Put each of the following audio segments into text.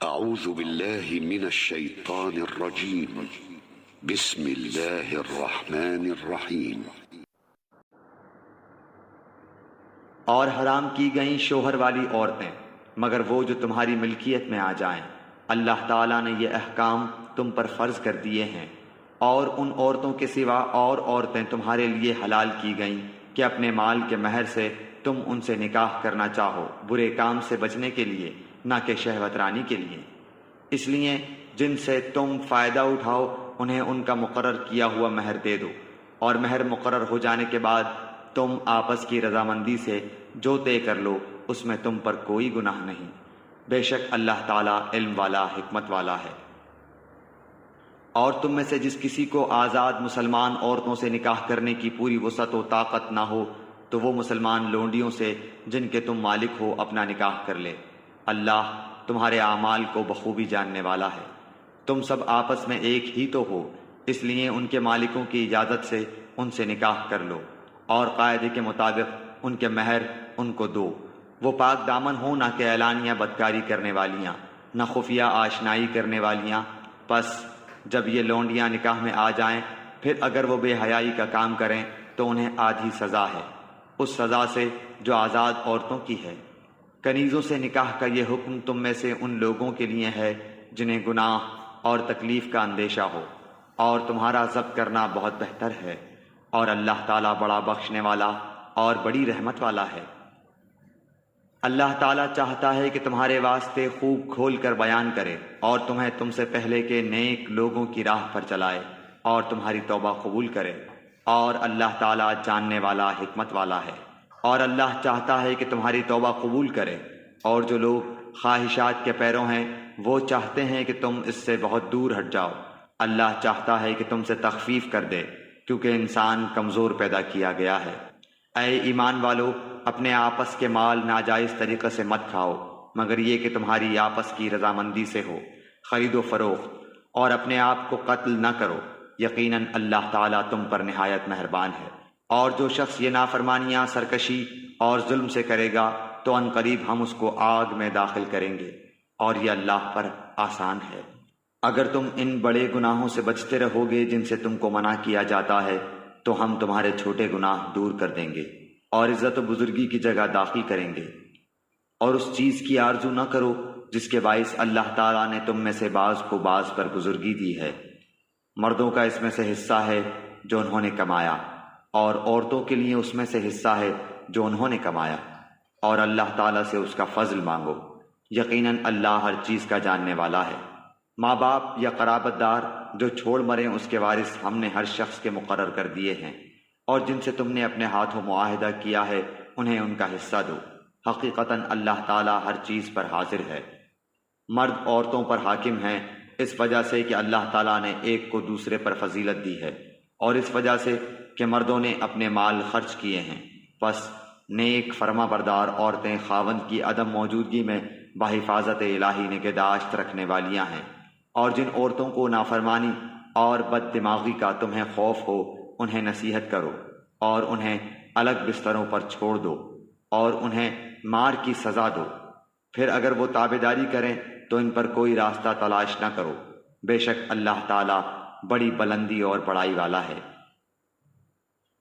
اعوذ باللہ من الشیطان الرجیم بسم اللہ الرحمن الرحیم۔ اور حرام کی گئیں شوہر والی عورتیں مگر وہ جو تمہاری ملکیت میں آ جائیں۔ اللہ تعالیٰ نے یہ احکام تم پر فرض کر دیے ہیں۔ اور ان عورتوں کے سوا اور عورتیں تمہارے لیے حلال کی گئیں کہ اپنے مال کے مہر سے تم ان سے نکاح کرنا چاہو، برے کام سے بچنے کے لیے، نہ کہ شہوت رانی کے لیے۔ اس لیے جن سے تم فائدہ اٹھاؤ انہیں ان کا مقرر کیا ہوا مہر دے دو، اور مہر مقرر ہو جانے کے بعد تم آپس کی رضامندی سے جو طے کر لو اس میں تم پر کوئی گناہ نہیں۔ بے شک اللہ تعالیٰ علم والا، حکمت والا ہے۔ اور تم میں سے جس کسی کو آزاد مسلمان عورتوں سے نکاح کرنے کی پوری وسعت و طاقت نہ ہو تو وہ مسلمان لونڈیوں سے جن کے تم مالک ہو اپنا نکاح کر لے۔ اللہ تمہارے اعمال کو بخوبی جاننے والا ہے۔ تم سب آپس میں ایک ہی تو ہو، اس لیے ان کے مالکوں کی اجازت سے ان سے نکاح کر لو، اور قاعدے کے مطابق ان کے مہر ان کو دو۔ وہ پاک دامن ہوں، نہ کہ اعلانیہ بدکاری کرنے والیاں، نہ خفیہ آشنائی کرنے والیاں۔ پس جب یہ لونڈیاں نکاح میں آ جائیں پھر اگر وہ بے حیائی کا کام کریں تو انہیں آدھی سزا ہے، اس سزا سے جو آزاد عورتوں کی ہے۔ کنیزوں سے نکاح کا یہ حکم تم میں سے ان لوگوں کے لیے ہے جنہیں گناہ اور تکلیف کا اندیشہ ہو، اور تمہارا ضبط کرنا بہت بہتر ہے، اور اللہ تعالیٰ بڑا بخشنے والا اور بڑی رحمت والا ہے۔ اللہ تعالیٰ چاہتا ہے کہ تمہارے واسطے خوب کھول کر بیان کرے اور تمہیں تم سے پہلے کے نیک لوگوں کی راہ پر چلائے اور تمہاری توبہ قبول کرے، اور اللہ تعالیٰ جاننے والا، حکمت والا ہے۔ اور اللہ چاہتا ہے کہ تمہاری توبہ قبول کرے، اور جو لوگ خواہشات کے پیروں ہیں وہ چاہتے ہیں کہ تم اس سے بہت دور ہٹ جاؤ۔ اللہ چاہتا ہے کہ تم سے تخفیف کر دے کیونکہ انسان کمزور پیدا کیا گیا ہے۔ اے ایمان والو، اپنے آپس کے مال ناجائز طریقے سے مت کھاؤ مگر یہ کہ تمہاری آپس کی رضامندی سے ہو، خرید و فروخت، اور اپنے آپ کو قتل نہ کرو، یقیناً اللہ تعالیٰ تم پر نہایت مہربان ہے۔ اور جو شخص یہ نافرمانیاں، سرکشی اور ظلم سے کرے گا تو ان قریب ہم اس کو آگ میں داخل کریں گے، اور یہ اللہ پر آسان ہے۔ اگر تم ان بڑے گناہوں سے بچتے رہو گے جن سے تم کو منع کیا جاتا ہے تو ہم تمہارے چھوٹے گناہ دور کر دیں گے اور عزت و بزرگی کی جگہ داخل کریں گے۔ اور اس چیز کی آرزو نہ کرو جس کے باعث اللہ تعالیٰ نے تم میں سے بعض کو بعض پر بزرگی دی ہے۔ مردوں کا اس میں سے حصہ ہے جو انہوں نے کمایا، اور عورتوں کے لیے اس میں سے حصہ ہے جو انہوں نے کمایا، اور اللہ تعالیٰ سے اس کا فضل مانگو، یقیناً اللہ ہر چیز کا جاننے والا ہے۔ ماں باپ یا قرابت دار جو چھوڑ مریں اس کے وارث ہم نے ہر شخص کے مقرر کر دیے ہیں، اور جن سے تم نے اپنے ہاتھوں معاہدہ کیا ہے انہیں ان کا حصہ دو، حقیقتاً اللہ تعالیٰ ہر چیز پر حاضر ہے۔ مرد عورتوں پر حاکم ہیں اس وجہ سے کہ اللہ تعالیٰ نے ایک کو دوسرے پر فضیلت دی ہے، اور اس وجہ سے کہ مردوں نے اپنے مال خرچ کیے ہیں۔ پس نیک فرما بردار عورتیں خاوند کی عدم موجودگی میں بحفاظت الہی نگہداشت رکھنے والیاں ہیں۔ اور جن عورتوں کو نافرمانی اور بد دماغی کا تمہیں خوف ہو انہیں نصیحت کرو، اور انہیں الگ بستروں پر چھوڑ دو، اور انہیں مار کی سزا دو۔ پھر اگر وہ تابعداری کریں تو ان پر کوئی راستہ تلاش نہ کرو، بے شک اللہ تعالیٰ بڑی بلندی اور بڑائی والا ہے۔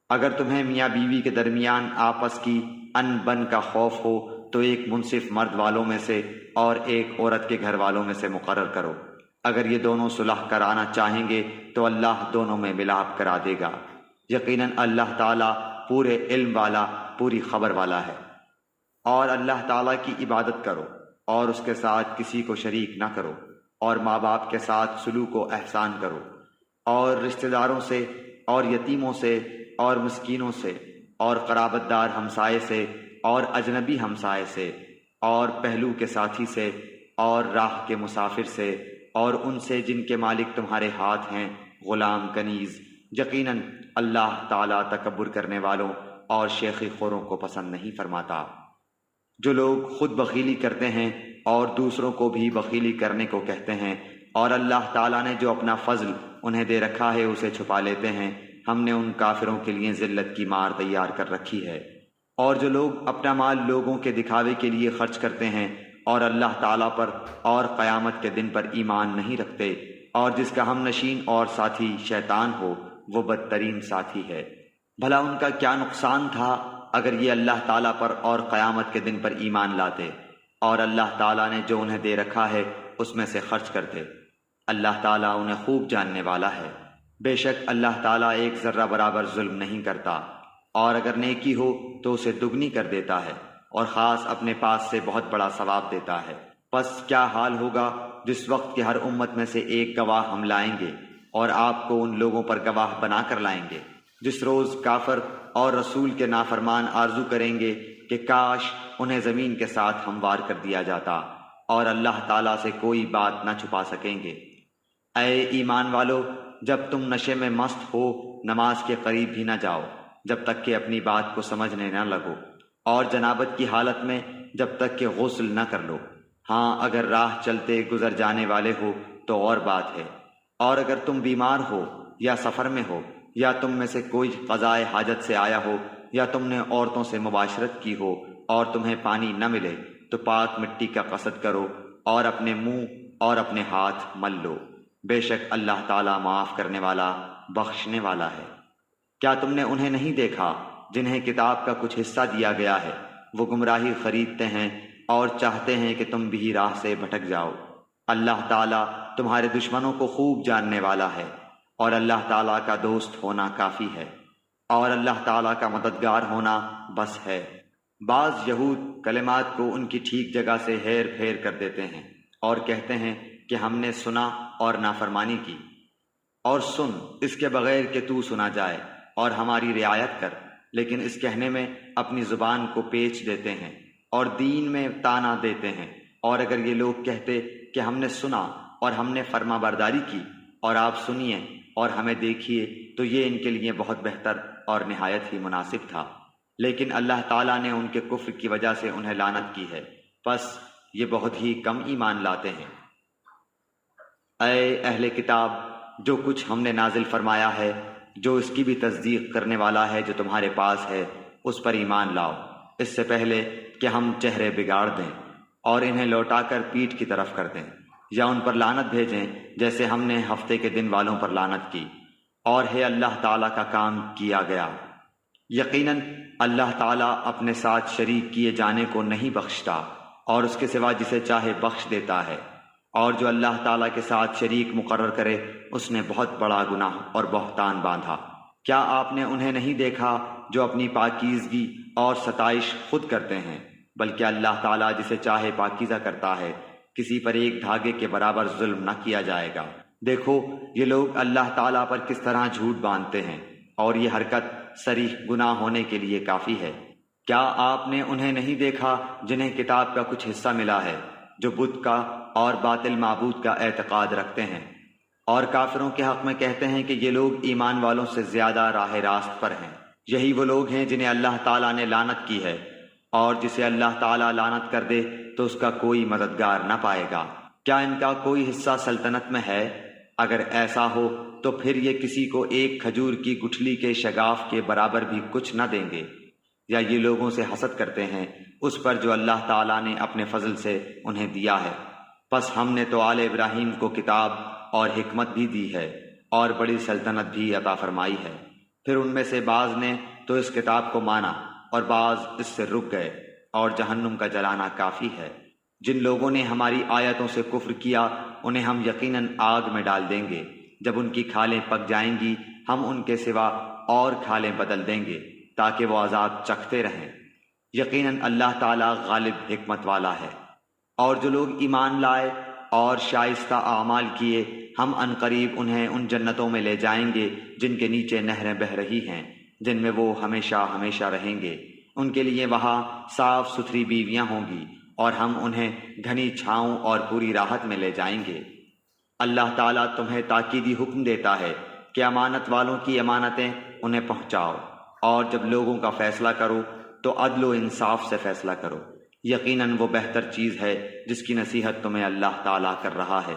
اگر تمہیں میاں بیوی کے درمیان آپس کی ان بن کا خوف ہو تو ایک منصف مرد والوں میں سے اور ایک عورت کے گھر والوں میں سے مقرر کرو۔ اگر یہ دونوں صلح کرانا چاہیں گے تو اللہ دونوں میں ملاپ کرا دے گا، یقیناً اللہ تعالیٰ پورے علم والا، پوری خبر والا ہے۔ اور اللہ تعالیٰ کی عبادت کرو اور اس کے ساتھ کسی کو شریک نہ کرو، اور ماں باپ کے ساتھ سلوک و احسان کرو، اور رشتہ داروں سے اور یتیموں سے اور مسکینوں سے اور قرابت دار ہمسائے سے اور اجنبی ہمسائے سے اور پہلو کے ساتھی سے اور راہ کے مسافر سے اور ان سے جن کے مالک تمہارے ہاتھ ہیں، غلام، کنیز۔ یقیناً اللہ تعالیٰ تکبر کرنے والوں اور شیخی خوروں کو پسند نہیں فرماتا۔ جو لوگ خود بخیلی کرتے ہیں اور دوسروں کو بھی بخیلی کرنے کو کہتے ہیں، اور اللہ تعالیٰ نے جو اپنا فضل انہیں دے رکھا ہے اسے چھپا لیتے ہیں، ہم نے ان کافروں کے لیے ذلت کی مار تیار کر رکھی ہے۔ اور جو لوگ اپنا مال لوگوں کے دکھاوے کے لیے خرچ کرتے ہیں اور اللہ تعالیٰ پر اور قیامت کے دن پر ایمان نہیں رکھتے، اور جس کا ہم نشین اور ساتھی شیطان ہو وہ بدترین ساتھی ہے۔ بھلا ان کا کیا نقصان تھا اگر یہ اللہ تعالیٰ پر اور قیامت کے دن پر ایمان لاتے اور اللہ تعالیٰ نے جو انہیں دے رکھا ہے اس میں سے خرچ کرتے۔ اللہ تعالیٰ انہیں خوب جاننے والا ہے۔ بے شک اللہ تعالیٰ ایک ذرہ برابر ظلم نہیں کرتا، اور اگر نیکی ہو تو اسے دگنی کر دیتا ہے، اور خاص اپنے پاس سے بہت بڑا ثواب دیتا ہے۔ پس کیا حال ہوگا جس وقت کہ ہر امت میں سے ایک گواہ ہم لائیں گے، اور آپ کو ان لوگوں پر گواہ بنا کر لائیں گے، جس روز کافر اور رسول کے نافرمان آرزو کریں گے کہ کاش انہیں زمین کے ساتھ ہموار کر دیا جاتا، اور اللہ تعالیٰ سے کوئی بات نہ چھپا سکیں گے۔ اے ایمان والو، جب تم نشے میں مست ہو نماز کے قریب بھی نہ جاؤ جب تک کہ اپنی بات کو سمجھنے نہ لگو، اور جنابت کی حالت میں جب تک کہ غسل نہ کر لو۔ ہاں اگر راہ چلتے گزر جانے والے ہو تو اور بات ہے، اور اگر تم بیمار ہو یا سفر میں ہو، یا تم میں سے کوئی قضائے حاجت سے آیا ہو، یا تم نے عورتوں سے مباشرت کی ہو اور تمہیں پانی نہ ملے، تو پاک مٹی کا قصد کرو اور اپنے منہ اور اپنے ہاتھ مل لو۔ بے شک اللہ تعالیٰ معاف کرنے والا بخشنے والا ہے۔ کیا تم نے انہیں نہیں دیکھا جنہیں کتاب کا کچھ حصہ دیا گیا ہے؟ وہ گمراہی خریدتے ہیں اور چاہتے ہیں کہ تم بھی راہ سے بھٹک جاؤ۔ اللہ تعالیٰ تمہارے دشمنوں کو خوب جاننے والا ہے، اور اللہ تعالیٰ کا دوست ہونا کافی ہے، اور اللہ تعالیٰ کا مددگار ہونا بس ہے۔ بعض یہود کلمات کو ان کی ٹھیک جگہ سے ہیر پھیر کر دیتے ہیں اور کہتے ہیں کہ ہم نے سنا اور نافرمانی کی، اور سن اس کے بغیر کہ تو سنا جائے اور ہماری رعایت کر، لیکن اس کہنے میں اپنی زبان کو پیچ دیتے ہیں اور دین میں تانا دیتے ہیں۔ اور اگر یہ لوگ کہتے کہ ہم نے سنا اور ہم نے فرما برداری کی، اور آپ سنیے اور ہمیں دیکھیے، تو یہ ان کے لیے بہت بہتر اور نہایت ہی مناسب تھا، لیکن اللہ تعالیٰ نے ان کے کفر کی وجہ سے انہیں لعنت کی ہے، پس یہ بہت ہی کم ایمان لاتے ہیں۔ اے اہل کتاب، جو کچھ ہم نے نازل فرمایا ہے، جو اس کی بھی تصدیق کرنے والا ہے جو تمہارے پاس ہے، اس پر ایمان لاؤ، اس سے پہلے کہ ہم چہرے بگاڑ دیں اور انہیں لوٹا کر پیٹھ کی طرف کر دیں، یا ان پر لعنت بھیجیں جیسے ہم نے ہفتے کے دن والوں پر لعنت کی، اور ہے اللہ تعالیٰ کا کام کیا گیا۔ یقیناً اللہ تعالیٰ اپنے ساتھ شریک کیے جانے کو نہیں بخشتا، اور اس کے سوا جسے چاہے بخش دیتا ہے، اور جو اللہ تعالیٰ کے ساتھ شریک مقرر کرے اس نے بہت بڑا گناہ اور بہتان باندھا۔ کیا آپ نے انہیں نہیں دیکھا جو اپنی پاکیزگی اور ستائش خود کرتے ہیں؟ بلکہ اللہ تعالیٰ جسے چاہے پاکیزہ کرتا ہے، کسی پر ایک دھاگے کے برابر ظلم نہ کیا جائے گا۔ دیکھو یہ لوگ اللہ تعالیٰ پر کس طرح جھوٹ باندھتے ہیں، اور یہ حرکت صریح گناہ ہونے کے لیے کافی ہے۔ کیا آپ نے انہیں نہیں دیکھا جنہیں کتاب کا کچھ حصہ ملا ہے، جو بت کا اور باطل معبود کا اعتقاد رکھتے ہیں، اور کافروں کے حق میں کہتے ہیں کہ یہ لوگ ایمان والوں سے زیادہ راہ راست پر ہیں؟ یہی وہ لوگ ہیں جنہیں اللہ تعالیٰ نے لعنت کی ہے، اور جسے اللہ تعالیٰ لعنت کر دے تو اس کا کوئی مددگار نہ پائے گا۔ کیا ان کا کوئی حصہ سلطنت میں ہے؟ اگر ایسا ہو تو پھر یہ کسی کو ایک کھجور کی گٹھلی کے شگاف کے برابر بھی کچھ نہ دیں گے، یا یہ لوگوں سے حسد کرتے ہیں اس پر جو اللہ تعالیٰ نے اپنے فضل سے انہیں دیا ہے۔ پس ہم نے تو آل ابراہیم کو کتاب اور حکمت بھی دی ہے، اور بڑی سلطنت بھی عطا فرمائی ہے۔ پھر ان میں سے بعض نے تو اس کتاب کو مانا اور بعض اس سے رک گئے، اور جہنم کا جلانا کافی ہے۔ جن لوگوں نے ہماری آیتوں سے کفر کیا انہیں ہم یقیناً آگ میں ڈال دیں گے۔ جب ان کی کھالیں پک جائیں گی ہم ان کے سوا اور کھالیں بدل دیں گے تاکہ وہ عذاب چکھتے رہیں۔ یقیناً اللہ تعالیٰ غالب حکمت والا ہے۔ اور جو لوگ ایمان لائے اور شائستہ اعمال کیے، ہم عنقریب انہیں ان جنتوں میں لے جائیں گے جن کے نیچے نہریں بہہ رہی ہیں، جن میں وہ ہمیشہ ہمیشہ رہیں گے۔ ان کے لیے وہاں صاف ستھری بیویاں ہوں گی، اور ہم انہیں گھنی چھاؤں اور پوری راحت میں لے جائیں گے۔ اللہ تعالیٰ تمہیں تاکیدی حکم دیتا ہے کہ امانت والوں کی امانتیں انہیں پہنچاؤ، اور جب لوگوں کا فیصلہ کرو تو عدل و انصاف سے فیصلہ کرو۔ یقیناً وہ بہتر چیز ہے جس کی نصیحت تمہیں اللہ تعالیٰ کر رہا ہے۔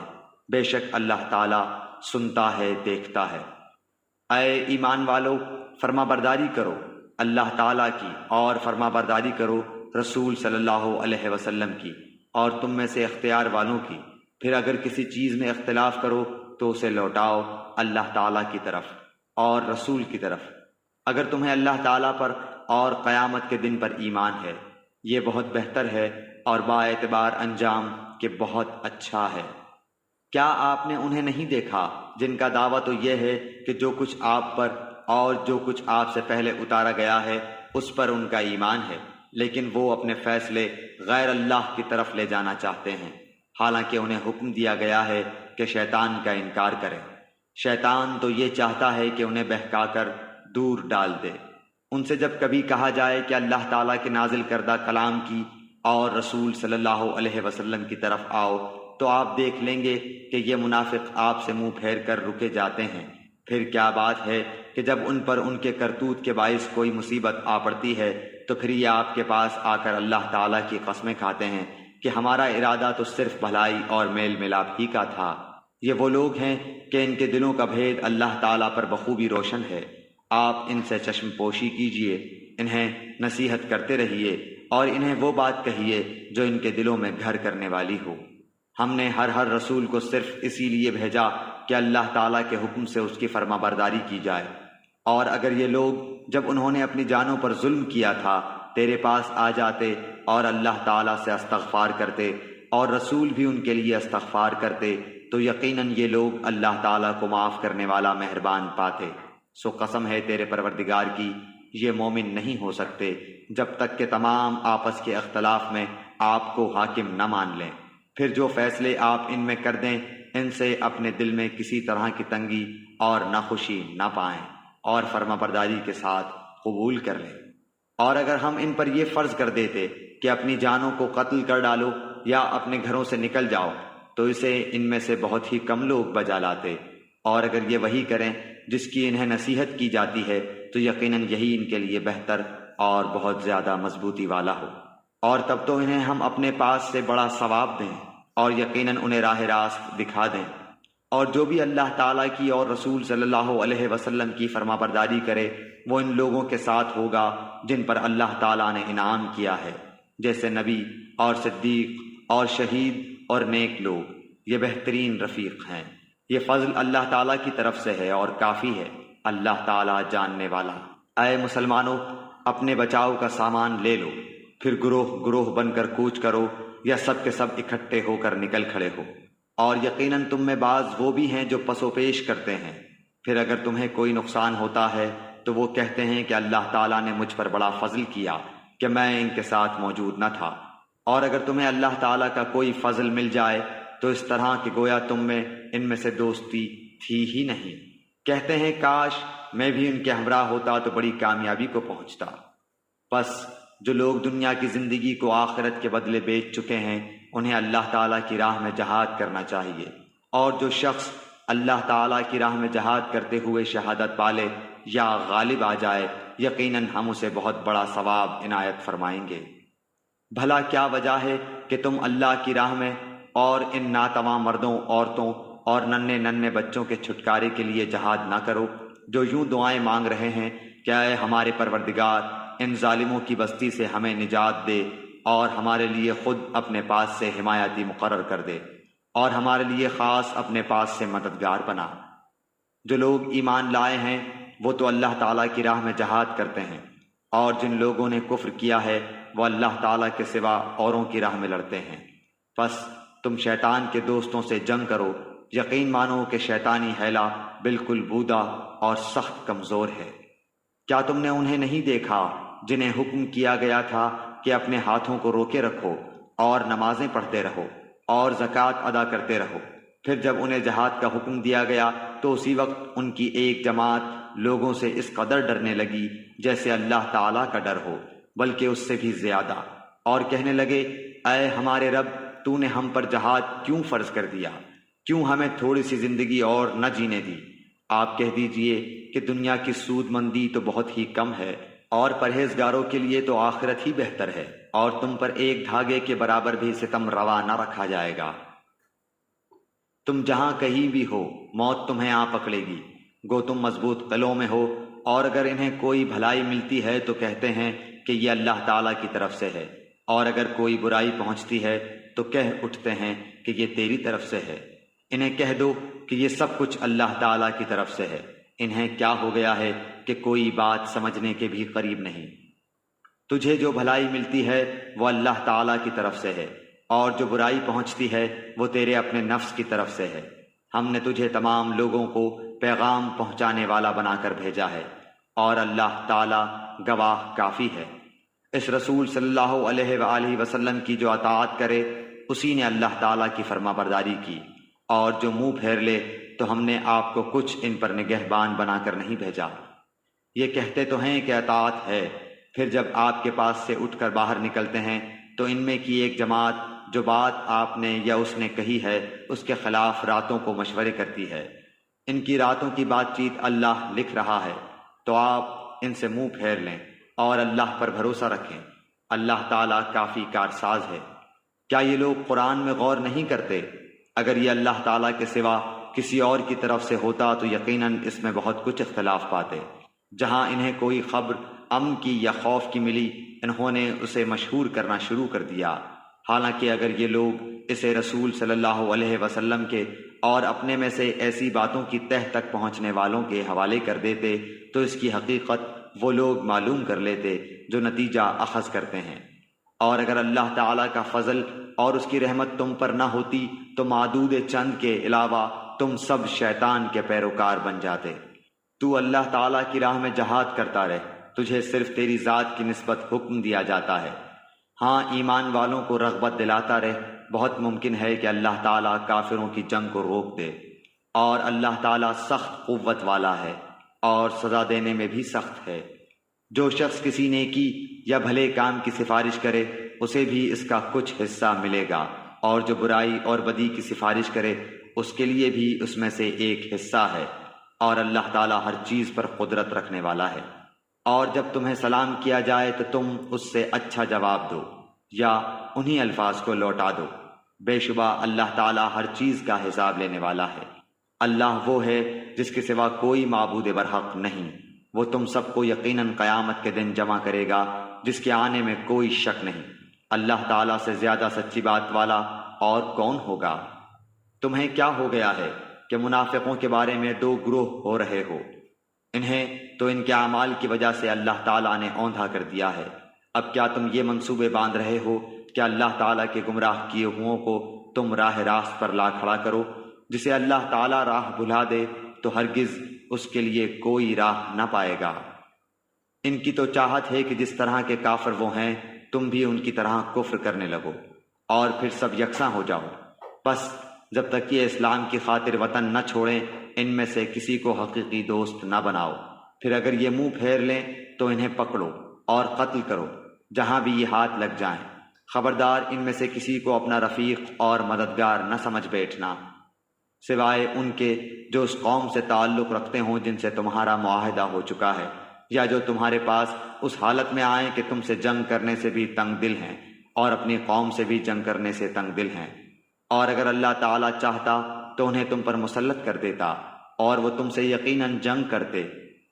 بے شک اللہ تعالیٰ سنتا ہے، دیکھتا ہے۔ اے ایمان والو، فرما برداری کرو اللہ تعالیٰ کی، اور فرما برداری کرو رسول صلی اللہ علیہ وسلم کی، اور تم میں سے اختیار والوں کی۔ پھر اگر کسی چیز میں اختلاف کرو تو اسے لوٹاؤ اللہ تعالیٰ کی طرف اور رسول کی طرف، اگر تمہیں اللہ تعالیٰ پر اور قیامت کے دن پر ایمان ہے، یہ بہت بہتر ہے اور با اعتبار انجام کہ بہت اچھا ہے۔ کیا آپ نے انہیں نہیں دیکھا جن کا دعویٰ تو یہ ہے کہ جو کچھ آپ پر اور جو کچھ آپ سے پہلے اتارا گیا ہے اس پر ان کا ایمان ہے، لیکن وہ اپنے فیصلے غیر اللہ کی طرف لے جانا چاہتے ہیں، حالانکہ انہیں حکم دیا گیا ہے کہ شیطان کا انکار کریں۔ شیطان تو یہ چاہتا ہے کہ انہیں بہکا کر دور ڈال دے۔ ان سے جب کبھی کہا جائے کہ اللہ تعالیٰ کے نازل کردہ کلام کی اور رسول صلی اللہ علیہ وسلم کی طرف آؤ تو آپ دیکھ لیں گے کہ یہ منافق آپ سے منہ پھیر کر رکے جاتے ہیں۔ پھر کیا بات ہے کہ جب ان پر ان کے کرتوت کے باعث کوئی مصیبت آ پڑتی ہے تو پھر یہ آپ کے پاس آ کر اللہ تعالیٰ کی قسمیں کھاتے ہیں کہ ہمارا ارادہ تو صرف بھلائی اور میل ملاپ ہی کا تھا۔ یہ وہ لوگ ہیں کہ ان کے دلوں کا بھید اللہ تعالیٰ پر بخوبی روشن ہے۔ آپ ان سے چشم پوشی کیجئے، انہیں نصیحت کرتے رہیے اور انہیں وہ بات کہیے جو ان کے دلوں میں گھر کرنے والی ہو۔ ہم نے ہر رسول کو صرف اسی لیے بھیجا کہ اللہ تعالیٰ کے حکم سے اس کی فرما برداری کی جائے، اور اگر یہ لوگ جب انہوں نے اپنی جانوں پر ظلم کیا تھا تیرے پاس آ جاتے اور اللہ تعالیٰ سے استغفار کرتے اور رسول بھی ان کے لیے استغفار کرتے تو یقیناً یہ لوگ اللہ تعالیٰ کو معاف کرنے والا مہربان پاتے۔ سو قسم ہے تیرے پروردگار کی، یہ مومن نہیں ہو سکتے جب تک کہ تمام آپس کے اختلاف میں آپ کو حاکم نہ مان لیں۔ پھر جو فیصلے آپ ان میں کر دیں ان سے اپنے دل میں کسی طرح کی تنگی اور ناخوشی نہ پائیں اور فرما برداری کے ساتھ قبول کر لیں۔ اور اگر ہم ان پر یہ فرض کر دیتے کہ اپنی جانوں کو قتل کر ڈالو یا اپنے گھروں سے نکل جاؤ تو اسے ان میں سے بہت ہی کم لوگ بجا لاتے، اور اگر یہ وہی کریں جس کی انہیں نصیحت کی جاتی ہے تو یقیناً یہی ان کے لیے بہتر اور بہت زیادہ مضبوطی والا ہو، اور تب تو انہیں ہم اپنے پاس سے بڑا ثواب دیں اور یقیناً انہیں راہ راست دکھا دیں۔ اور جو بھی اللہ تعالیٰ کی اور رسول صلی اللہ علیہ وسلم کی فرما برداری کرے وہ ان لوگوں کے ساتھ ہوگا جن پر اللہ تعالیٰ نے انعام کیا ہے، جیسے نبی اور صدیق اور شہید اور نیک لوگ، یہ بہترین رفیق ہیں۔ یہ فضل اللہ تعالیٰ کی طرف سے ہے اور کافی ہے، اللہ تعالیٰ جاننے والا۔ اے مسلمانوں، اپنے بچاؤ کا سامان لے لو، پھر گروہ گروہ بن کر کوچ کرو یا سب کے سب اکٹھے ہو کر نکل کھڑے ہو، اور یقیناً تم میں بعض وہ بھی ہیں جو پس و پیش کرتے ہیں۔ پھر اگر تمہیں کوئی نقصان ہوتا ہے تو وہ کہتے ہیں کہ اللہ تعالیٰ نے مجھ پر بڑا فضل کیا کہ میں ان کے ساتھ موجود نہ تھا، اور اگر تمہیں اللہ تعالیٰ کا کوئی فضل مل جائے تو اس طرح کہ گویا تم میں ان میں سے دوستی تھی ہی نہیں، کہتے ہیں کاش میں بھی ان کے ہمراہ ہوتا تو بڑی کامیابی کو پہنچتا۔ پس جو لوگ دنیا کی زندگی کو آخرت کے بدلے بیچ چکے ہیں انہیں اللہ تعالیٰ کی راہ میں جہاد کرنا چاہیے، اور جو شخص اللہ تعالیٰ کی راہ میں جہاد کرتے ہوئے شہادت پالے یا غالب آ جائے یقیناً ہم اسے بہت بڑا ثواب عنایت فرمائیں گے۔ بھلا کیا وجہ ہے کہ تم اللہ کی راہ میں اور ان ناتواں مردوں، عورتوں اور ننھے بچوں کے چھٹکارے کے لیے جہاد نہ کرو جو یوں دعائیں مانگ رہے ہیں کہ اے ہمارے پروردگار ان ظالموں کی بستی سے ہمیں نجات دے اور ہمارے لیے خود اپنے پاس سے حمایتی مقرر کر دے اور ہمارے لیے خاص اپنے پاس سے مددگار بنا۔ جو لوگ ایمان لائے ہیں وہ تو اللہ تعالیٰ کی راہ میں جہاد کرتے ہیں، اور جن لوگوں نے کفر کیا ہے وہ اللہ تعالیٰ کے سوا اوروں کی راہ میں لڑتے ہیں۔ پس تم شیطان کے دوستوں سے جنگ کرو، یقین مانو کہ شیطانی حیلہ بالکل بودا اور سخت کمزور ہے۔ کیا تم نے انہیں نہیں دیکھا جنہیں حکم کیا گیا تھا کہ اپنے ہاتھوں کو روکے رکھو اور نمازیں پڑھتے رہو اور زکوٰۃ ادا کرتے رہو؟ پھر جب انہیں جہاد کا حکم دیا گیا تو اسی وقت ان کی ایک جماعت لوگوں سے اس قدر ڈرنے لگی جیسے اللہ تعالیٰ کا ڈر ہو، بلکہ اس سے بھی زیادہ، اور کہنے لگے اے ہمارے رب، تو نے ہم پر جہاد کیوں فرض کر دیا؟ کیوں ہمیں تھوڑی سی زندگی اور نہ جینے دی؟ آپ کہہ دیجئے کہ دنیا کی سود مندی تو بہت ہی کم ہے اور پرہیزگاروں کے لیے تو آخرت ہی بہتر ہے، اور تم پر ایک دھاگے کے برابر بھی ستم روا نہ رکھا جائے گا۔ تم جہاں کہیں بھی ہو موت تمہیں آ پکڑے گی، گو تم مضبوط قلعوں میں ہو، اور اگر انہیں کوئی بھلائی ملتی ہے تو کہتے ہیں کہ یہ اللہ تعالیٰ کی طرف سے ہے، اور اگر کوئی برائی پہنچتی ہے تو کہہ اٹھتے ہیں کہ یہ تیری طرف سے ہے۔ انہیں کہہ دو کہ یہ سب کچھ اللہ تعالیٰ کی طرف سے ہے۔ انہیں کیا ہو گیا ہے کہ کوئی بات سمجھنے کے بھی قریب نہیں۔ تجھے جو بھلائی ملتی ہے وہ اللہ تعالیٰ کی طرف سے ہے، اور جو برائی پہنچتی ہے وہ تیرے اپنے نفس کی طرف سے ہے۔ ہم نے تجھے تمام لوگوں کو پیغام پہنچانے والا بنا کر بھیجا ہے، اور اللہ تعالیٰ گواہ کافی ہے۔ اس رسول صلی اللہ علیہ وآلہ وسلم کی جو اطاعت کرے اسی نے اللہ تعالیٰ کی فرما برداری کی، اور جو منہ پھیر لے تو ہم نے آپ کو کچھ ان پر نگہبان بنا کر نہیں بھیجا۔ یہ کہتے تو ہیں کہ اطاعت ہے، پھر جب آپ کے پاس سے اٹھ کر باہر نکلتے ہیں تو ان میں کی ایک جماعت جو بات آپ نے یا اس نے کہی ہے اس کے خلاف راتوں کو مشورے کرتی ہے۔ ان کی راتوں کی بات چیت اللہ لکھ رہا ہے، تو آپ ان سے منہ پھیر لیں اور اللہ پر بھروسہ رکھیں۔ اللہ تعالیٰ کافی کارساز ہے۔ کیا یہ لوگ قرآن میں غور نہیں کرتے؟ اگر یہ اللہ تعالیٰ کے سوا کسی اور کی طرف سے ہوتا تو یقیناً اس میں بہت کچھ اختلاف پاتے۔ جہاں انہیں کوئی خبر امن کی یا خوف کی ملی انہوں نے اسے مشہور کرنا شروع کر دیا، حالانکہ اگر یہ لوگ اسے رسول صلی اللہ علیہ وسلم کے اور اپنے میں سے ایسی باتوں کی تہ تک پہنچنے والوں کے حوالے کر دیتے تو اس کی حقیقت وہ لوگ معلوم کر لیتے جو نتیجہ اخذ کرتے ہیں۔ اور اگر اللہ تعالیٰ کا فضل اور اس کی رحمت تم پر نہ ہوتی تو معدود چند کے علاوہ تم سب شیطان کے پیروکار بن جاتے۔ تو اللہ تعالیٰ کی راہ میں جہاد کرتا رہ، تجھے صرف تیری ذات کی نسبت حکم دیا جاتا ہے۔ ہاں، ایمان والوں کو رغبت دلاتا رہ، بہت ممکن ہے کہ اللہ تعالیٰ کافروں کی جنگ کو روک دے، اور اللہ تعالیٰ سخت قوت والا ہے اور سزا دینے میں بھی سخت ہے۔ جو شخص کسی نیکی یا بھلے کام کی سفارش کرے اسے بھی اس کا کچھ حصہ ملے گا، اور جو برائی اور بدی کی سفارش کرے اس کے لیے بھی اس میں سے ایک حصہ ہے، اور اللہ تعالیٰ ہر چیز پر قدرت رکھنے والا ہے۔ اور جب تمہیں سلام کیا جائے تو تم اس سے اچھا جواب دو یا انہی الفاظ کو لوٹا دو۔ بے شبہ اللہ تعالیٰ ہر چیز کا حساب لینے والا ہے۔ اللہ وہ ہے جس کے سوا کوئی معبود برحق نہیں، وہ تم سب کو یقیناً قیامت کے دن جمع کرے گا جس کے آنے میں کوئی شک نہیں۔ اللہ تعالیٰ سے زیادہ سچی بات والا اور کون ہوگا؟ تمہیں کیا ہو گیا ہے کہ منافقوں کے بارے میں دو گروہ ہو رہے ہو؟ انہیں تو ان کے اعمال کی وجہ سے اللہ تعالیٰ نے اوندھا کر دیا ہے۔ اب کیا تم یہ منصوبے باندھ رہے ہو کہ اللہ تعالیٰ کے گمراہ کیے ہوں کو تم راہ راست پر لا کھڑا کرو؟ جسے اللہ تعالیٰ راہ بھلا دے تو ہرگز اس کے لیے کوئی راہ نہ پائے گا۔ ان کی تو چاہت ہے کہ جس طرح کے کافر وہ ہیں تم بھی ان کی طرح کفر کرنے لگو اور پھر سب یکساں ہو جاؤ۔ بس جب تک یہ اسلام کی خاطر وطن نہ چھوڑیں ان میں سے کسی کو حقیقی دوست نہ بناؤ۔ پھر اگر یہ منہ پھیر لیں تو انہیں پکڑو اور قتل کرو جہاں بھی یہ ہاتھ لگ جائیں۔ خبردار ان میں سے کسی کو اپنا رفیق اور مددگار نہ سمجھ بیٹھنا، سوائے ان کے جو اس قوم سے تعلق رکھتے ہوں جن سے تمہارا معاہدہ ہو چکا ہے، یا جو تمہارے پاس اس حالت میں آئیں کہ تم سے جنگ کرنے سے بھی تنگ دل ہیں اور اپنی قوم سے بھی جنگ کرنے سے تنگ دل ہیں۔ اور اگر اللہ تعالیٰ چاہتا تو انہیں تم پر مسلط کر دیتا اور وہ تم سے یقیناً جنگ کرتے۔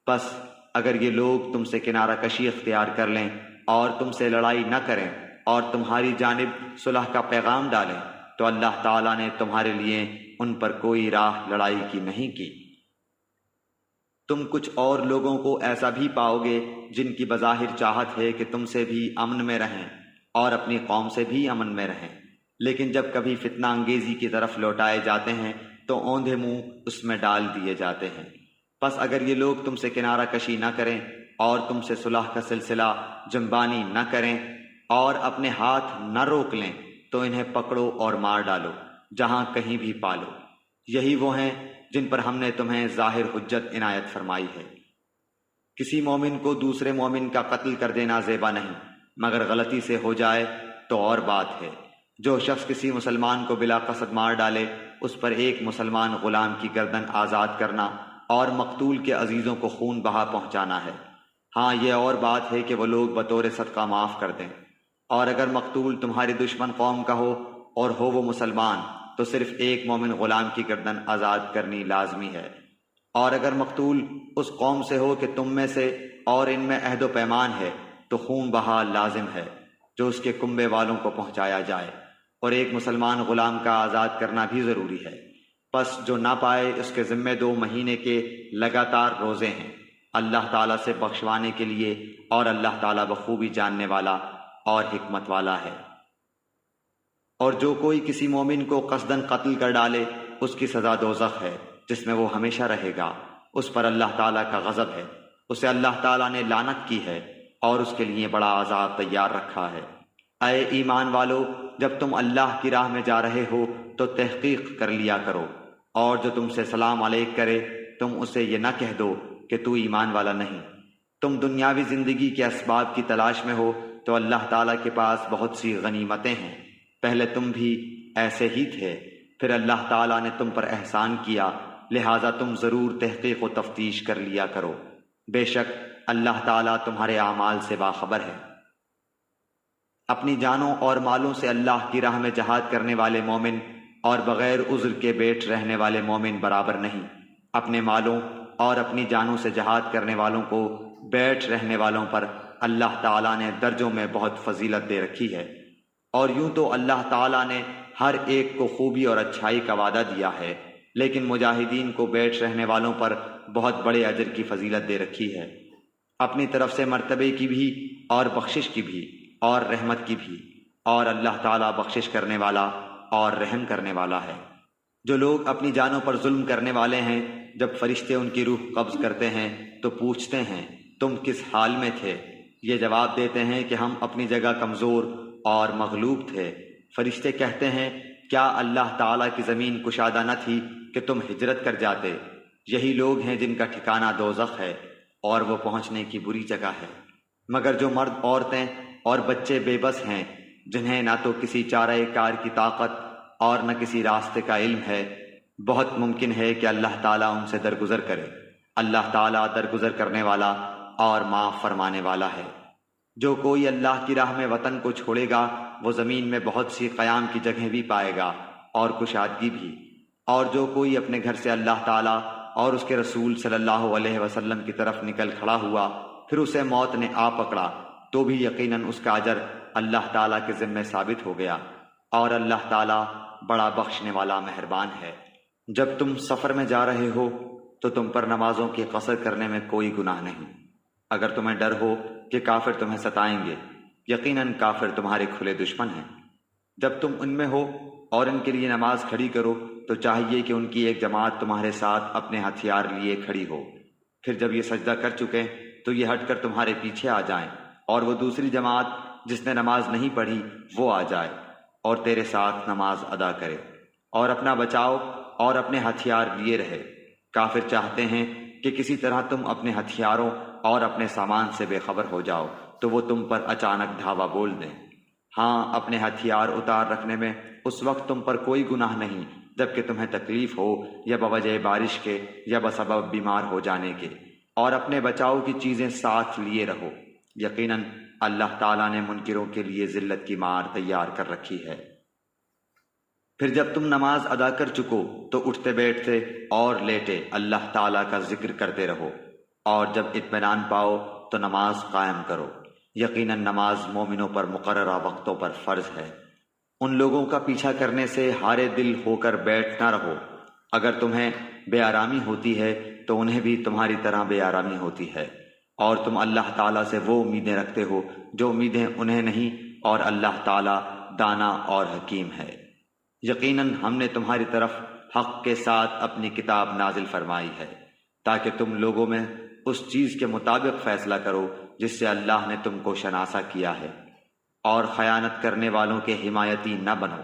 بس اگر یہ لوگ تم سے کنارہ کشی اختیار کر لیں اور تم سے لڑائی نہ کریں اور تمہاری جانب صلح کا پیغام ڈالیں تو اللہ تعالیٰ نے تمہارے لیے ان پر کوئی راہ لڑائی کی نہیں کی۔ تم کچھ اور لوگوں کو ایسا بھی پاؤ گے جن کی بظاہر چاہت ہے کہ تم سے بھی امن میں رہیں اور اپنی قوم سے بھی امن میں رہیں، لیکن جب کبھی فتنہ انگیزی کی طرف لوٹائے جاتے ہیں تو اوندھے منہ اس میں ڈال دیے جاتے ہیں۔ پس اگر یہ لوگ تم سے کنارہ کشی نہ کریں اور تم سے صلح کا سلسلہ جنبانی نہ کریں اور اپنے ہاتھ نہ روک لیں تو انہیں پکڑو اور مار ڈالو جہاں کہیں بھی پالو۔ یہی وہ ہیں جن پر ہم نے تمہیں ظاہر حجت عنایت فرمائی ہے۔ کسی مومن کو دوسرے مومن کا قتل کر دینا زیبا نہیں، مگر غلطی سے ہو جائے تو اور بات ہے۔ جو شخص کسی مسلمان کو بلا قصد مار ڈالے اس پر ایک مسلمان غلام کی گردن آزاد کرنا اور مقتول کے عزیزوں کو خون بہا پہنچانا ہے۔ ہاں، یہ اور بات ہے کہ وہ لوگ بطور صدقہ معاف کر دیں۔ اور اگر مقتول تمہاری دشمن قوم کا ہو اور ہو وہ مسلمان تو صرف ایک مومن غلام کی گردن آزاد کرنی لازمی ہے۔ اور اگر مقتول اس قوم سے ہو کہ تم میں سے اور ان میں عہد و پیمان ہے تو خون بہا لازم ہے جو اس کے کنبے والوں کو پہنچایا جائے۔ اور ایک مسلمان غلام کا آزاد کرنا بھی ضروری ہے۔ پس جو نہ پائے اس کے ذمے 2 مہینے کے لگاتار روزے ہیں، اللہ تعالیٰ سے بخشوانے کے لیے، اور اللہ تعالیٰ بخوبی جاننے والا اور حکمت والا ہے۔ اور جو کوئی کسی مومن کو قصداً قتل کر ڈالے، اس کی سزا دوزخ ہے، جس میں وہ ہمیشہ رہے گا، اس پر اللہ تعالیٰ کا غضب ہے، اسے اللہ تعالیٰ نے لعنت کی ہے، اور اس کے لیے بڑا عذاب تیار رکھا ہے۔ اے ایمان والو، جب تم اللہ کی راہ میں جا رہے ہو تو تحقیق کر لیا کرو، اور جو تم سے سلام علیک کرے تم اسے یہ نہ کہہ دو کہ تو ایمان والا نہیں۔ تم دنیاوی زندگی کے اسباب کی تلاش میں ہو تو اللہ تعالیٰ کے پاس بہت سی غنیمتیں ہیں، پہلے تم بھی ایسے ہی تھے، پھر اللہ تعالیٰ نے تم پر احسان کیا، لہٰذا تم ضرور تحقیق و تفتیش کر لیا کرو، بے شک اللہ تعالیٰ تمہارے اعمال سے باخبر ہے۔ اپنی جانوں اور مالوں سے اللہ کی راہ میں جہاد کرنے والے مومن اور بغیر عذر کے بیٹھ رہنے والے مومن برابر نہیں۔ اپنے مالوں اور اپنی جانوں سے جہاد کرنے والوں کو بیٹھ رہنے والوں پر اللہ تعالیٰ نے درجوں میں بہت فضیلت دے رکھی ہے، اور یوں تو اللہ تعالیٰ نے ہر ایک کو خوبی اور اچھائی کا وعدہ دیا ہے، لیکن مجاہدین کو بیٹھ رہنے والوں پر بہت بڑے اجر کی فضیلت دے رکھی ہے، اپنی طرف سے مرتبے کی بھی اور بخشش کی بھی اور رحمت کی بھی، اور اللہ تعالیٰ بخشش کرنے والا اور رحم کرنے والا ہے۔ جو لوگ اپنی جانوں پر ظلم کرنے والے ہیں، جب فرشتے ان کی روح قبض کرتے ہیں تو پوچھتے ہیں تم کس حال میں تھے؟ یہ جواب دیتے ہیں کہ ہم اپنی جگہ کمزور اور مغلوب تھے۔ فرشتے کہتے ہیں کیا اللہ تعالیٰ کی زمین کشادہ نہ تھی کہ تم ہجرت کر جاتے؟ یہی لوگ ہیں جن کا ٹھکانہ دوزخ ہے، اور وہ پہنچنے کی بری جگہ ہے۔ مگر جو مرد، عورتیں اور بچے بے بس ہیں، جنہیں نہ تو کسی چارہ کار کی طاقت اور نہ کسی راستے کا علم ہے، بہت ممکن ہے کہ اللہ تعالیٰ ان سے درگزر کرے۔ اللہ تعالیٰ درگزر کرنے والا اور معاف فرمانے والا ہے۔ جو کوئی اللہ کی راہ میں وطن کو چھوڑے گا، وہ زمین میں بہت سی قیام کی جگہیں بھی پائے گا اور کشادگی بھی۔ اور جو کوئی اپنے گھر سے اللہ تعالیٰ اور اس کے رسول صلی اللہ علیہ وسلم کی طرف نکل کھڑا ہوا، پھر اسے موت نے آ پکڑا، تو بھی یقیناً اس کا اجر اللہ تعالیٰ کے ذمے ثابت ہو گیا، اور اللہ تعالیٰ بڑا بخشنے والا مہربان ہے۔ جب تم سفر میں جا رہے ہو تو تم پر نمازوں کی قصر کرنے میں کوئی گناہ نہیں، اگر تمہیں ڈر ہو کہ کافر تمہیں ستائیں گے، یقیناً کافر تمہارے کھلے دشمن ہیں۔ جب تم ان میں ہو اور ان کے لیے نماز کھڑی کرو تو چاہیے کہ ان کی ایک جماعت تمہارے ساتھ اپنے ہتھیار لیے کھڑی ہو، پھر جب یہ سجدہ کر چکے تو یہ ہٹ کر تمہارے پیچھے آ جائیں، اور وہ دوسری جماعت جس نے نماز نہیں پڑھی وہ آ جائے اور تیرے ساتھ نماز ادا کرے، اور اپنا بچاؤ اور اپنے ہتھیار لیے رہے۔ کافر چاہتے ہیں کہ کسی طرح تم اپنے ہتھیاروں اور اپنے سامان سے بے خبر ہو جاؤ تو وہ تم پر اچانک دھاوا بول دیں۔ ہاں، اپنے ہتھیار اتار رکھنے میں اس وقت تم پر کوئی گناہ نہیں جبکہ تمہیں تکلیف ہو، یا بوجہ بارش کے یا بسبب بیمار ہو جانے کے، اور اپنے بچاؤ کی چیزیں ساتھ لیے رہو، یقیناً اللہ تعالیٰ نے منکروں کے لیے ذلت کی مار تیار کر رکھی ہے۔ پھر جب تم نماز ادا کر چکو تو اٹھتے بیٹھتے اور لیٹے اللہ تعالیٰ کا ذکر کرتے رہو، اور جب اطمینان پاؤ تو نماز قائم کرو، یقیناً نماز مومنوں پر مقررہ وقتوں پر فرض ہے۔ ان لوگوں کا پیچھا کرنے سے ہارے دل ہو کر بیٹھ نہ رہو، اگر تمہیں بے آرامی ہوتی ہے تو انہیں بھی تمہاری طرح بے آرامی ہوتی ہے، اور تم اللہ تعالیٰ سے وہ امیدیں رکھتے ہو جو امیدیں انہیں نہیں، اور اللہ تعالیٰ دانا اور حکیم ہے۔ یقیناً ہم نے تمہاری طرف حق کے ساتھ اپنی کتاب نازل فرمائی ہے، تاکہ تم لوگوں میں اس چیز کے مطابق فیصلہ کرو جس سے اللہ نے تم کو شناسا کیا ہے، اور خیانت کرنے والوں کے حمایتی نہ بنو،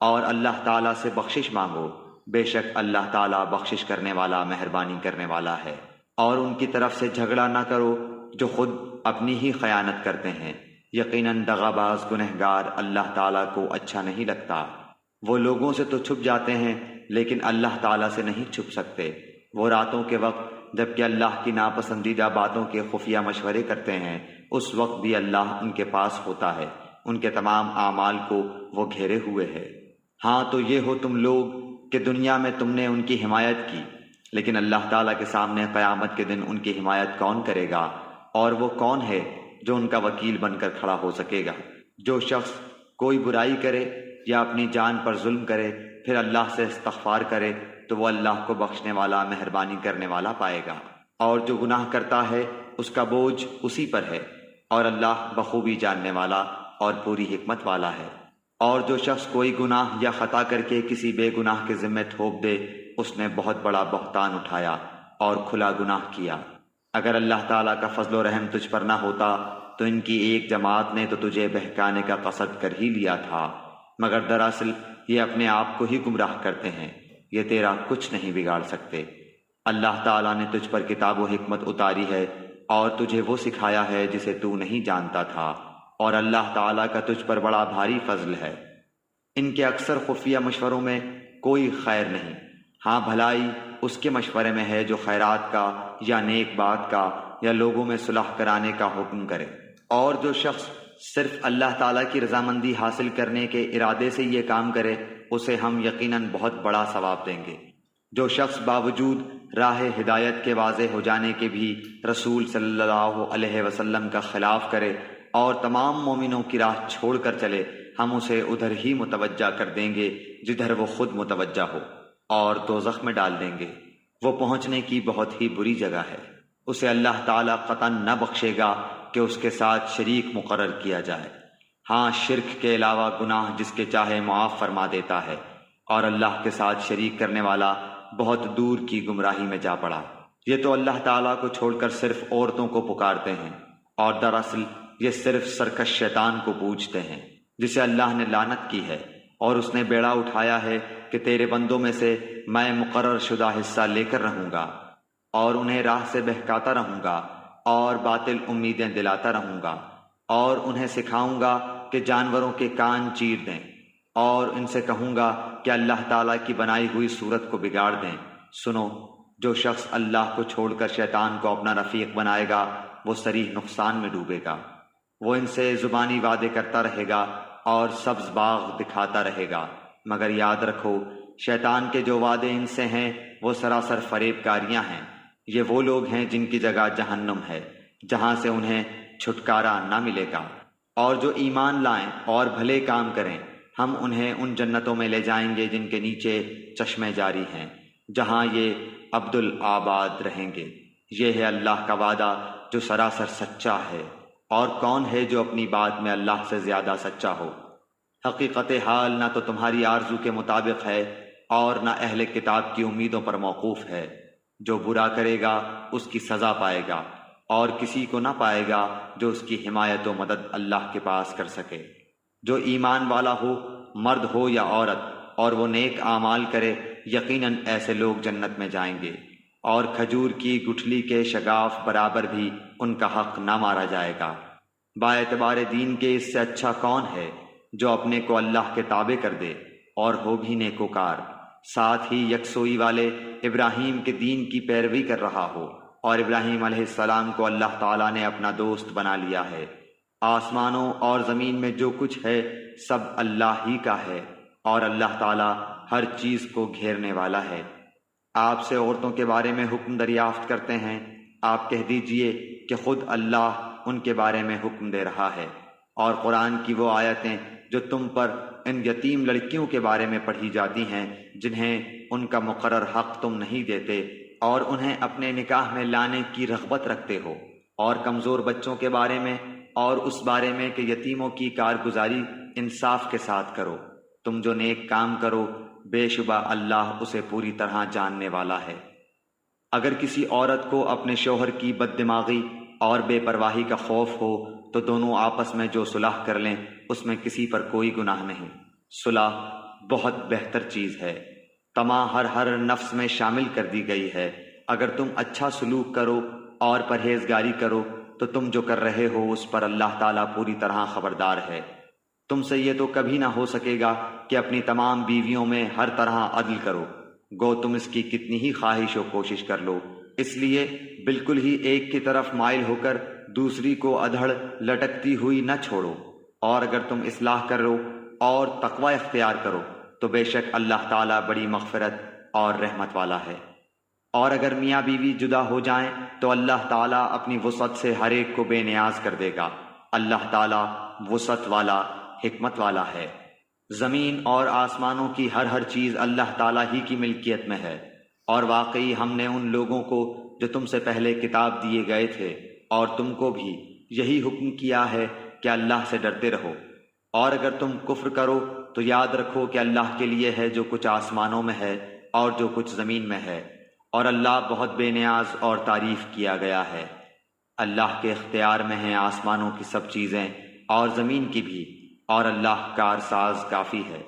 اور اللہ تعالیٰ سے بخشش مانگو، بے شک اللہ تعالیٰ بخشش کرنے والا مہربانی کرنے والا ہے۔ اور ان کی طرف سے جھگڑا نہ کرو جو خود اپنی ہی خیانت کرتے ہیں، یقیناً دغاباز گنہگار اللہ تعالیٰ کو اچھا نہیں لگتا۔ وہ لوگوں سے تو چھپ جاتے ہیں لیکن اللہ تعالیٰ سے نہیں چھپ سکتے۔ وہ راتوں کے وقت جبکہ اللہ کی ناپسندیدہ باتوں کے خفیہ مشورے کرتے ہیں، اس وقت بھی اللہ ان کے پاس ہوتا ہے، ان کے تمام اعمال کو وہ گھیرے ہوئے ہے۔ ہاں تو یہ ہو تم لوگ کہ دنیا میں تم نے ان کی حمایت کی، لیکن اللہ تعالیٰ کے سامنے قیامت کے دن ان کی حمایت کون کرے گا، اور وہ کون ہے جو ان کا وکیل بن کر کھڑا ہو سکے گا؟ جو شخص کوئی برائی کرے یا اپنی جان پر ظلم کرے پھر اللہ سے استغفار کرے تو وہ اللہ کو بخشنے والا مہربانی کرنے والا پائے گا، اور جو گناہ کرتا ہے اس کا بوجھ اسی پر ہے، اور اللہ بخوبی جاننے والا اور پوری حکمت والا ہے۔ اور جو شخص کوئی گناہ یا خطا کر کے کسی بے گناہ کے ذمہ تھوپ دے اس نے بہت بڑا بہتان اٹھایا اور کھلا گناہ کیا۔ اگر اللہ تعالیٰ کا فضل و رحم تجھ پر نہ ہوتا تو ان کی ایک جماعت نے تو تجھے بہکانے کا قصد کر ہی لیا تھا، مگر دراصل یہ اپنے آپ کو ہی گمراہ کرتے ہیں، یہ تیرا کچھ نہیں بگاڑ سکتے۔ اللہ تعالیٰ نے تجھ پر کتاب و حکمت اتاری ہے اور تجھے وہ سکھایا ہے جسے تو نہیں جانتا تھا، اور اللہ تعالیٰ کا تجھ پر بڑا بھاری فضل ہے۔ ان کے اکثر خفیہ مشوروں میں کوئی خیر نہیں، ہاں بھلائی اس کے مشورے میں ہے جو خیرات کا یا نیک بات کا یا لوگوں میں صلح کرانے کا حکم کرے۔ اور جو شخص صرف اللہ تعالیٰ کی رضامندی حاصل کرنے کے ارادے سے یہ کام کرے اسے ہم یقیناً بہت بڑا ثواب دیں گے۔ جو شخص باوجود راہ ہدایت کے واضح ہو جانے کے بھی رسول صلی اللہ علیہ وسلم کا خلاف کرے اور تمام مومنوں کی راہ چھوڑ کر چلے ہم اسے ادھر ہی متوجہ کر دیں گے جدھر وہ خود متوجہ ہو، اور دوزخ میں ڈال دیں گے، وہ پہنچنے کی بہت ہی بری جگہ ہے۔ اسے اللہ تعالیٰ قطعاً نہ بخشے گا کہ اس کے ساتھ شریک مقرر کیا جائے، ہاں شرک کے علاوہ گناہ جس کے چاہے معاف فرما دیتا ہے، اور اللہ کے ساتھ شریک کرنے والا بہت دور کی گمراہی میں جا پڑا۔ یہ تو اللہ تعالیٰ کو چھوڑ کر صرف عورتوں کو پکارتے ہیں، اور دراصل یہ صرف سرکش شیطان کو پوجتے ہیں جسے اللہ نے لعنت کی ہے، اور اس نے بیڑا اٹھایا ہے کہ تیرے بندوں میں سے میں مقرر شدہ حصہ لے کر رہوں گا اور انہیں راہ سے بہکاتا رہوں گا اور باطل امیدیں دلاتا رہوں گا، اور انہیں سکھاؤں گا کہ جانوروں کے کان چیر دیں، اور ان سے کہوں گا کہ اللہ تعالیٰ کی بنائی ہوئی صورت کو بگاڑ دیں۔ سنو، جو شخص اللہ کو چھوڑ کر شیطان کو اپنا رفیق بنائے گا وہ صریح نقصان میں ڈوبے گا۔ وہ ان سے زبانی وعدے کرتا رہے گا اور سبز باغ دکھاتا رہے گا، مگر یاد رکھو شیطان کے جو وعدے ان سے ہیں وہ سراسر فریب کاریاں ہیں۔ یہ وہ لوگ ہیں جن کی جگہ جہنم ہے جہاں سے انہیں چھٹکارا نہ ملے گا۔ اور جو ایمان لائیں اور بھلے کام کریں ہم انہیں ان جنتوں میں لے جائیں گے جن کے نیچے چشمے جاری ہیں، جہاں یہ عبدالآباد رہیں گے۔ یہ ہے اللہ کا وعدہ جو سراسر سچا ہے، اور کون ہے جو اپنی بات میں اللہ سے زیادہ سچا ہو؟ حقیقت حال نہ تو تمہاری آرزو کے مطابق ہے اور نہ اہل کتاب کی امیدوں پر موقوف ہے۔ جو برا کرے گا اس کی سزا پائے گا، اور کسی کو نہ پائے گا جو اس کی حمایت و مدد اللہ کے پاس کر سکے۔ جو ایمان والا ہو، مرد ہو یا عورت، اور وہ نیک اعمال کرے، یقیناً ایسے لوگ جنت میں جائیں گے، اور کھجور کی گٹھلی کے شگاف برابر بھی ان کا حق نہ مارا جائے گا۔ با اعتبار دین کے اس سے اچھا کون ہے جو اپنے کو اللہ کے تابع کر دے اور ہو بھی نیکوکار، ساتھ ہی یکسوئی والے ابراہیم کے دین کی پیروی کر رہا ہو، اور ابراہیم علیہ السلام کو اللہ تعالیٰ نے اپنا دوست بنا لیا ہے۔ آسمانوں اور زمین میں جو کچھ ہے سب اللہ ہی کا ہے، اور اللہ تعالیٰ ہر چیز کو گھیرنے والا ہے۔ آپ سے عورتوں کے بارے میں حکم دریافت کرتے ہیں، آپ کہہ دیجئے کہ خود اللہ ان کے بارے میں حکم دے رہا ہے، اور قرآن کی وہ آیتیں جو تم پر ان یتیم لڑکیوں کے بارے میں پڑھی جاتی ہیں جنہیں ان کا مقرر حق تم نہیں دیتے اور انہیں اپنے نکاح میں لانے کی رغبت رکھتے ہو، اور کمزور بچوں کے بارے میں، اور اس بارے میں کہ یتیموں کی کارگزاری انصاف کے ساتھ کرو۔ تم جو نیک کام کرو بے شبہ اللہ اسے پوری طرح جاننے والا ہے۔ اگر کسی عورت کو اپنے شوہر کی بد دماغی اور بے پرواہی کا خوف ہو تو دونوں آپس میں جو صلح کر لیں اس میں کسی پر کوئی گناہ نہیں۔ صلح بہت بہتر چیز ہے، طمع ہر نفس میں شامل کر دی گئی ہے۔ اگر تم اچھا سلوک کرو اور پرہیزگاری کرو تو تم جو کر رہے ہو اس پر اللہ تعالیٰ پوری طرح خبردار ہے۔ تم سے یہ تو کبھی نہ ہو سکے گا کہ اپنی تمام بیویوں میں ہر طرح عدل کرو، گو تم اس کی کتنی ہی خواہش و کوشش کر لو، اس لیے بالکل ہی ایک کی طرف مائل ہو کر دوسری کو ادھڑ لٹکتی ہوئی نہ چھوڑو۔ اور اگر تم اصلاح کرو اور تقوی اختیار کرو تو بے شک اللہ تعالیٰ بڑی مغفرت اور رحمت والا ہے۔ اور اگر میاں بیوی جدا ہو جائیں تو اللہ تعالیٰ اپنی وسعت سے ہر ایک کو بے نیاز کر دے گا۔ اللہ تعالیٰ وسعت والا، حکمت والا ہے۔ زمین اور آسمانوں کی ہر چیز اللہ تعالیٰ ہی کی ملکیت میں ہے، اور واقعی ہم نے ان لوگوں کو جو تم سے پہلے کتاب دیے گئے تھے اور تم کو بھی یہی حکم کیا ہے کہ اللہ سے ڈرتے رہو، اور اگر تم کفر کرو تو یاد رکھو کہ اللہ کے لیے ہے جو کچھ آسمانوں میں ہے اور جو کچھ زمین میں ہے، اور اللہ بہت بے نیاز اور تعریف کیا گیا ہے۔ اللہ کے اختیار میں ہیں آسمانوں کی سب چیزیں اور زمین کی بھی، اور اللہ کارساز کافی ہے۔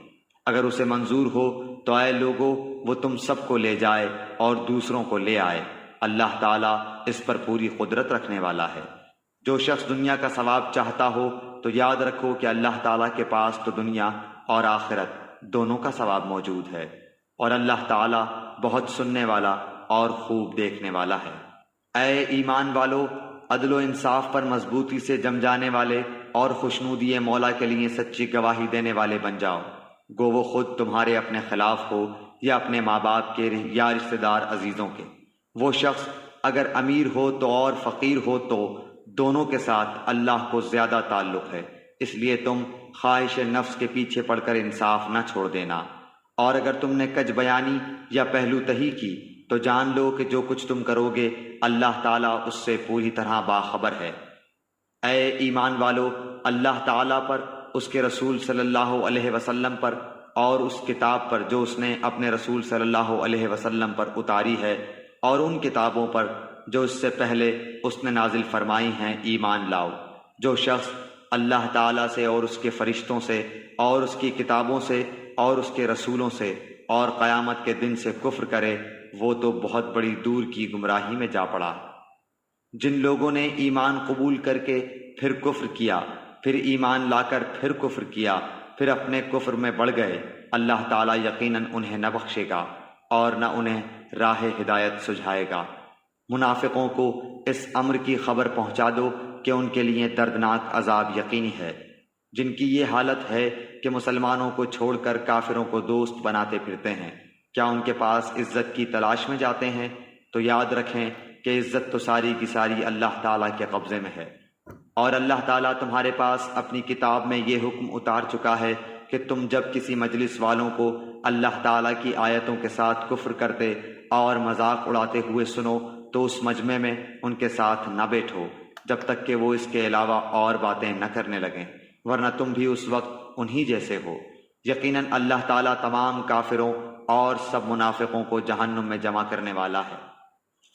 اگر اسے منظور ہو تو اے لوگو وہ تم سب کو لے جائے اور دوسروں کو لے آئے، اللہ تعالیٰ اس پر پوری قدرت رکھنے والا ہے۔ جو شخص دنیا کا ثواب چاہتا ہو تو یاد رکھو کہ اللہ تعالیٰ کے پاس تو دنیا اور آخرت دونوں کا ثواب موجود ہے، اور اللہ تعالیٰ بہت سننے والا اور خوب دیکھنے والا ہے۔ اے ایمان والو، عدل و انصاف پر مضبوطی سے جم جانے والے اور خوشنودی مولا کے لیے سچی گواہی دینے والے بن جاؤ، گو وہ خود تمہارے اپنے خلاف ہو یا اپنے ماں باپ کے یا رشتہ دار عزیزوں کے۔ وہ شخص اگر امیر ہو تو اور فقیر ہو تو دونوں کے ساتھ اللہ کو زیادہ تعلق ہے، اس لیے تم خواہش نفس کے پیچھے پڑ کر انصاف نہ چھوڑ دینا، اور اگر تم نے کج بیانی یا پہلو تہی کی تو جان لو کہ جو کچھ تم کرو گے اللہ تعالیٰ اس سے پوری طرح باخبر ہے۔ اے ایمان والو، اللہ تعالیٰ پر، اس کے رسول صلی اللہ علیہ وسلم پر اور اس کتاب پر جو اس نے اپنے رسول صلی اللہ علیہ وسلم پر اتاری ہے، اور ان کتابوں پر جو اس سے پہلے اس نے نازل فرمائی ہیں ایمان لاؤ۔ جو شخص اللہ تعالیٰ سے اور اس کے فرشتوں سے اور اس کی کتابوں سے اور اس کے رسولوں سے اور قیامت کے دن سے کفر کرے وہ تو بہت بڑی دور کی گمراہی میں جا پڑا۔ جن لوگوں نے ایمان قبول کر کے پھر کفر کیا، پھر ایمان لا کر پھر کفر کیا، پھر اپنے کفر میں بڑھ گئے، اللہ تعالیٰ یقیناً انہیں نہ بخشے گا اور نہ انہیں راہ ہدایت سجھائے گا۔ منافقوں کو اس امر کی خبر پہنچا دو کہ ان کے لیے دردناک عذاب یقینی ہے، جن کی یہ حالت ہے کہ مسلمانوں کو چھوڑ کر کافروں کو دوست بناتے پھرتے ہیں۔ کیا ان کے پاس عزت کی تلاش میں جاتے ہیں؟ تو یاد رکھیں کہ عزت تو ساری کی ساری اللہ تعالیٰ کے قبضے میں ہے، اور اللہ تعالیٰ تمہارے پاس اپنی کتاب میں یہ حکم اتار چکا ہے کہ تم جب کسی مجلس والوں کو اللہ تعالیٰ کی آیتوں کے ساتھ کفر کرتے اور مذاق اڑاتے ہوئے سنو تو اس مجمع میں ان کے ساتھ نہ بیٹھو جب تک کہ وہ اس کے علاوہ اور باتیں نہ کرنے لگیں، ورنہ تم بھی اس وقت انہی جیسے ہو۔ یقیناً اللہ تعالیٰ تمام کافروں اور سب منافقوں کو جہنم میں جمع کرنے والا ہے۔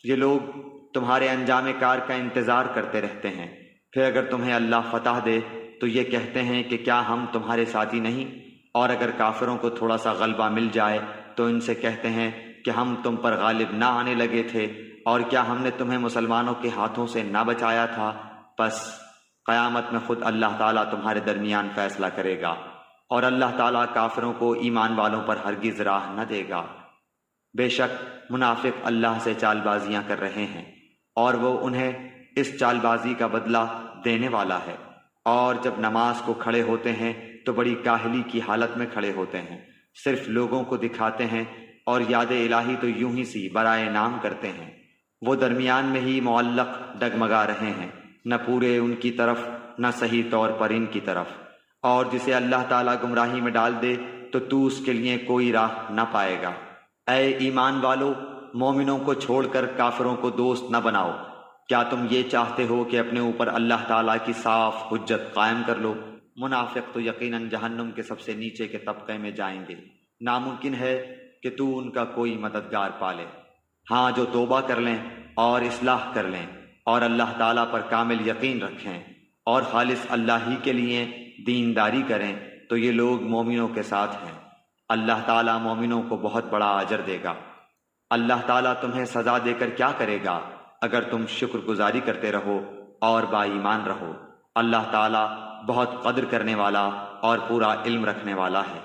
یہ لوگ تمہارے انجام کار کا انتظار کرتے رہتے ہیں، پھر اگر تمہیں اللہ فتح دے تو یہ کہتے ہیں کہ کیا ہم تمہارے ساتھی نہیں، اور اگر کافروں کو تھوڑا سا غلبہ مل جائے تو ان سے کہتے ہیں کہ ہم تم پر غالب نہ آنے لگے تھے، اور کیا ہم نے تمہیں مسلمانوں کے ہاتھوں سے نہ بچایا تھا؟ پس قیامت میں خود اللہ تعالیٰ تمہارے درمیان فیصلہ کرے گا، اور اللہ تعالیٰ کافروں کو ایمان والوں پر ہرگز راہ نہ دے گا۔ بے شک منافق اللہ سے چال بازیاں کر رہے ہیں، اور وہ انہیں اس چال بازی کا بدلہ دینے والا ہے، اور جب نماز کو کھڑے ہوتے ہیں تو بڑی کاہلی کی حالت میں کھڑے ہوتے ہیں، صرف لوگوں کو دکھاتے ہیں، اور یاد الہی تو یوں ہی سی برائے نام کرتے ہیں۔ وہ درمیان میں ہی معلق ڈگمگا رہے ہیں، نہ پورے ان کی طرف نہ صحیح طور پر ان کی طرف، اور جسے اللہ تعالیٰ گمراہی میں ڈال دے تو اس کے لیے کوئی راہ نہ پائے گا۔ اے ایمان والو، مومنوں کو چھوڑ کر کافروں کو دوست نہ بناؤ۔ کیا تم یہ چاہتے ہو کہ اپنے اوپر اللہ تعالیٰ کی صاف حجت قائم کر لو؟ منافق تو یقیناً جہنم کے سب سے نیچے کے طبقے میں جائیں گے، ناممکن ہے کہ تو ان کا کوئی مددگار پالے۔ ہاں، جو توبہ کر لیں اور اصلاح کر لیں اور اللہ تعالیٰ پر کامل یقین رکھیں اور خالص اللہ ہی کے لیے دینداری کریں تو یہ لوگ مومنوں کے ساتھ ہیں۔ اللہ تعالیٰ مومنوں کو بہت بڑا اجر دے گا۔ اللہ تعالیٰ تمہیں سزا دے کر کیا کرے گا اگر تم شکر گزاری کرتے رہو اور با ایمان رہو۔ اللہ تعالیٰ بہت قدر کرنے والا اور پورا علم رکھنے والا ہے۔